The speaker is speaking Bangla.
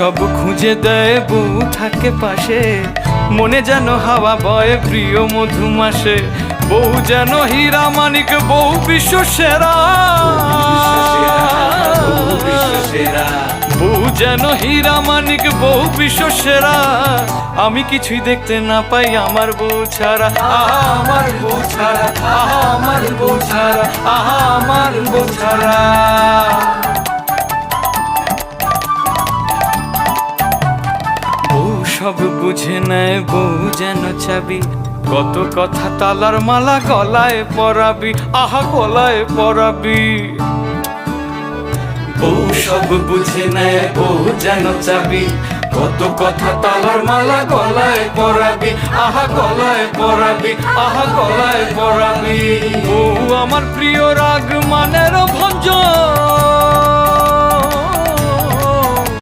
সব খুঁজে দেয় বউ থাকে পাশে, মনে যেন হাওয়া বয় প্রিয় মধুমাসে। বউ যেন হীরা মানিক, বউ বিশ্ব সেরা, বউ যেন হীরা মানিক, বউ বিশ্ব সেরা। আমি কিছুই দেখতে না পাই আমার বউ ছাড়া, আহা আমার বউ ছাড়া, আহা আমার বউ ছাড়া, আহা আমার বউ ছাড়া। বউ সব বুঝে নেয়, বউ যেন চাবি, কত কথা তালার মালা গলায় পরাবি, আহা গলায় পরাবি। বউ সব বুঝে নেয়, বউ যেন চাবি, কত কথা তালার মালা গলায় পরাবি, আহা গলায় পরাবি, আহা গলায় পরাবি। বউ আমার প্রিয় রাগ মানের ভঞ্জন,